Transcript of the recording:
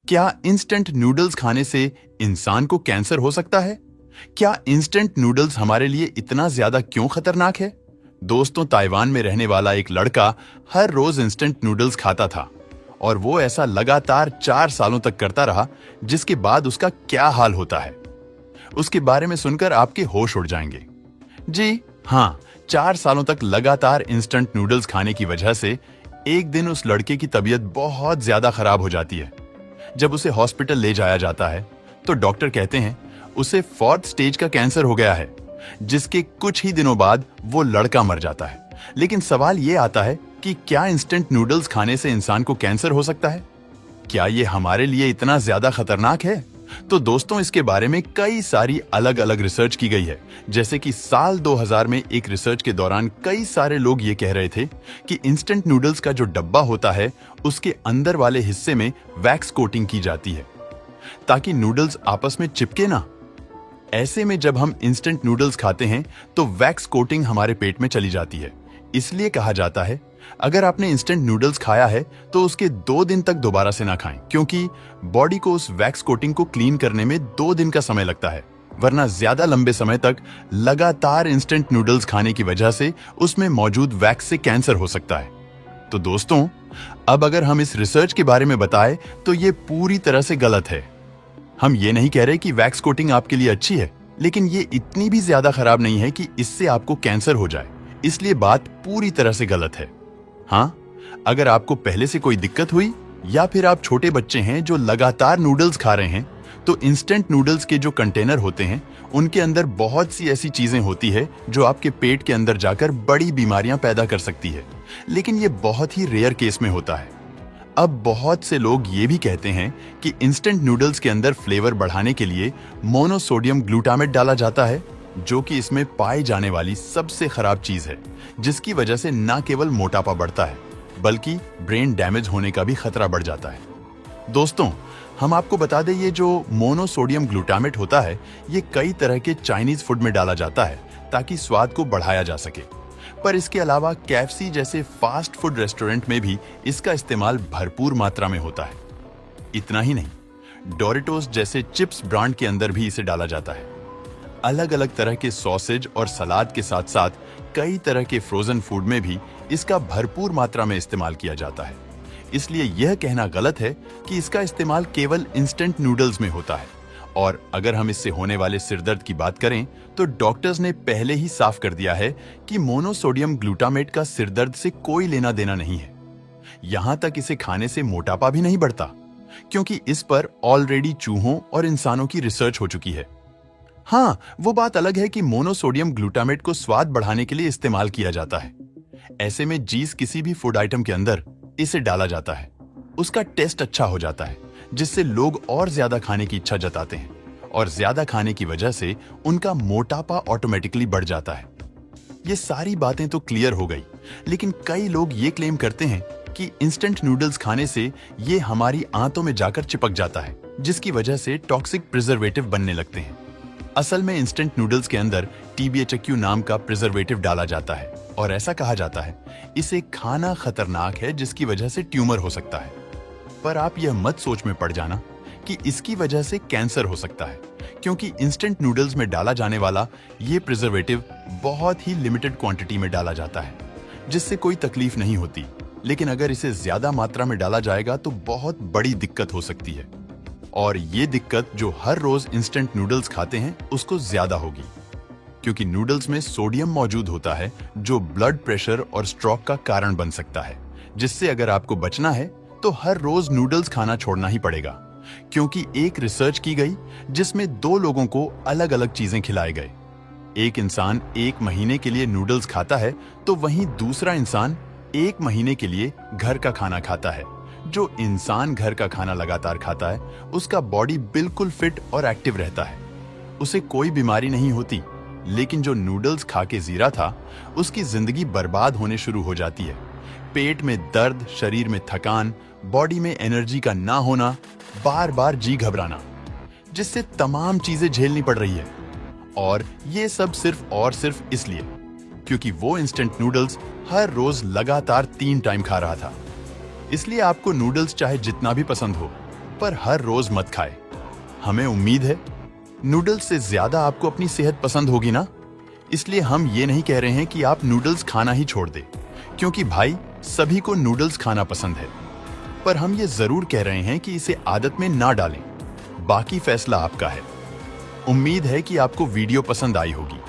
क्या instant noodles खाने से इंसान को कैंसर हो सकता है? क्या इंस्टेंट नूडल्स हमारे लिए इतना ज्यादा क्यों खतरनाक है? दोस्तों, ताइवान में रहने वाला एक लड़का हर रोज इंस्टेंट नूडल्स खाता था और वो ऐसा लगातार 4 सालों तक करता रहा, जिसके बाद उसका क्या हाल होता है उसके बारे में सुनकर आपके होश उड़ जाएंगे। जी हाँ, 4 सालों तक लगातार इंस्टेंट नूडल्स खाने की वजह से एक दिन उस लड़के की तबीयत बहुत ज्यादा खराब हो जाती है। जब उसे हॉस्पिटल ले जाया जाता है तो डॉक्टर कहते हैं उसे 4th स्टेज का कैंसर हो गया है, जिसके कुछ ही दिनों बाद वो लड़का मर जाता है। लेकिन सवाल ये आता है कि क्या इंस्टेंट नूडल्स खाने से इंसान को कैंसर हो सकता है? क्या ये हमारे लिए इतना ज्यादा खतरनाक है? तो दोस्तों, इसके बारे में कई सारी अलग अलग रिसर्च की गई है। जैसे कि साल 2000 में एक रिसर्च के दौरान कई सारे लोग ये कह रहे थे कि इंस्टेंट नूडल्स का जो डब्बा होता है उसके अंदर वाले हिस्से में वैक्स कोटिंग की जाती है ताकि नूडल्स आपस में चिपके ना। ऐसे में जब हम इंस्टेंट नूडल्स खाते हैं तो वैक्स कोटिंग हमारे पेट में चली जाती है। इसलिए कहा जाता है अगर आपने इंस्टेंट नूडल्स खाया है तो उसके 2 दिन तक दोबारा से ना खाएं, क्योंकि बॉडी को उस वैक्स कोटिंग को क्लीन करने में 2 दिन का समय लगता है। वरना ज्यादा लंबे समय तक लगातार इंस्टेंट नूडल्स खाने की वजह से उसमें मौजूद वैक्स से कैंसर हो सकता है। तो दोस्तों, अब अगर हम इस रिसर्च के बारे में बताएं तो ये पूरी तरह से गलत है। हम ये नहीं कह रहे कि वैक्स कोटिंग आपके लिए अच्छी है, लेकिन ये इतनी भी ज्यादा खराब नहीं है कि इससे आपको कैंसर हो जाए, इसलिए बात पूरी तरह से गलत है। हाँ, अगर आपको पहले से कोई दिक्कत हुई या फिर आप छोटे बच्चे हैं जो लगातार नूडल्स खा रहे हैं, तो इंस्टेंट नूडल्स के जो कंटेनर होते हैं उनके अंदर बहुत सी ऐसी चीजें होती है जो आपके पेट के अंदर जाकर बड़ी बीमारियां पैदा कर सकती है। लेकिन ये बहुत ही रेयर केस में होता है। अब बहुत से लोग ये भी कहते हैं कि इंस्टेंट नूडल्स के अंदर फ्लेवर बढ़ाने के लिए मोनोसोडियम ग्लूटामेट डाला जाता है, जो कि इसमें पाई जाने वाली सबसे खराब चीज है, जिसकी वजह से न केवल मोटापा बढ़ता है बल्कि ब्रेन डैमेज होने का भी खतरा बढ़ जाता है। दोस्तों, हम आपको बता दें, ये जो मोनोसोडियम ग्लूटामेट होता है ये कई तरह के चाइनीज फूड में डाला जाता है ताकि स्वाद को बढ़ाया जा सके। पर इसके अलावा KFC जैसे फास्ट फूड रेस्टोरेंट में भी इसका इस्तेमाल भरपूर मात्रा में होता है। इतना ही नहीं, डोरिटोस जैसे चिप्स ब्रांड के अंदर भी इसे डाला जाता है। अलग अलग तरह के सॉसेज और सलाद के साथ साथ कई तरह के फ्रोजन फूड में भी इसका भरपूर मात्रा में इस्तेमाल किया जाता है। इसलिए यह कहना गलत है कि इसका इस्तेमाल केवल इंस्टेंट नूडल्स में होता है। और अगर हम इससे होने वाले सिरदर्द की बात करें तो डॉक्टर्स ने पहले ही साफ कर दिया है कि मोनोसोडियम ग्लूटामेट का सिरदर्द से कोई लेना देना नहीं है। यहां तक इसे खाने से मोटापा भी नहीं बढ़ता, क्योंकि इस पर ऑलरेडी चूहों और इंसानों की रिसर्च हो चुकी है। हाँ, वो बात अलग है कि मोनोसोडियम ग्लूटामेट को स्वाद बढ़ाने के लिए इस्तेमाल किया जाता है। ऐसे में किसी भी फूड आइटम के अंदर इसे डाला जाता है, उसका टेस्ट अच्छा हो जाता है, जिससे लोग और ज्यादा खाने की इच्छा जताते हैं और ज्यादा खाने की वजह से उनका मोटापा ऑटोमेटिकली बढ़ जाता है। ये सारी बातें तो क्लियर हो गई, लेकिन कई लोग ये क्लेम करते हैं कि इंस्टेंट नूडल्स खाने से ये हमारी आंतों में जाकर चिपक जाता है, जिसकी वजह से टॉक्सिक प्रिजर्वेटिव बनने लगते हैं। असल में इंस्टेंट नूडल्स के अंदर TBHQ नाम का प्रिजर्वेटिव डाला जाता है और ऐसा कहा जाता है इसे खाना खतरनाक है, जिसकी वजह से ट्यूमर हो सकता है। पर आप यह मत सोच में पड़ जाना कि इसकी वजह से कैंसर हो सकता है, क्योंकि इंस्टेंट नूडल्स में डाला जाने वाला ये प्रिजर्वेटिव बहुत ही लिमिटेड क्वांटिटी में डाला जाता है, जिससे कोई तकलीफ नहीं होती। लेकिन अगर इसे ज्यादा मात्रा में डाला जाएगा तो बहुत बड़ी दिक्कत हो सकती है, और ये दिक्कत जो हर रोज इंस्टेंट नूडल्स खाते हैं उसको ज्यादा होगी, क्योंकि नूडल्स में सोडियम मौजूद होता है जो ब्लड प्रेशर और स्ट्रोक का कारण बन सकता है, जिससे अगर आपको बचना है तो हर रोज नूडल्स खाना छोड़ना ही पड़ेगा। क्योंकि एक रिसर्च की गई जिसमें 2 लोगों को अलग अलग चीजें खिलाए गए। एक इंसान 1 महीने के लिए नूडल्स खाता है तो वहीं दूसरा इंसान 1 महीने के लिए घर का खाना खाता है। जो इंसान घर का खाना लगातार खाता है उसका बॉडी बिल्कुल फिट और एक्टिव रहता है, उसे कोई बीमारी नहीं होती। लेकिन जो नूडल्स खा के जीरा था उसकी जिंदगी बर्बाद होने शुरू हो जाती है। पेट में दर्द, शरीर में थकान, बॉडी में एनर्जी का ना होना, बार बार जी घबराना, जिससे तमाम चीजें झेलनी पड़ रही है। और ये सब सिर्फ और सिर्फ इसलिए क्योंकि वो इंस्टेंट नूडल्स हर रोज लगातार 3 टाइम खा रहा था। इसलिए आपको नूडल्स चाहे जितना भी पसंद हो, पर हर रोज मत खाए। हमें उम्मीद है नूडल्स से ज्यादा आपको अपनी सेहत पसंद होगी ना, इसलिए हम ये नहीं कह रहे हैं कि आप नूडल्स खाना ही छोड़ दें, क्योंकि भाई सभी को नूडल्स खाना पसंद है। पर हम ये जरूर कह रहे हैं कि इसे आदत में ना डालें। बाकी फैसला आपका है। उम्मीद है कि आपको वीडियो पसंद आई होगी।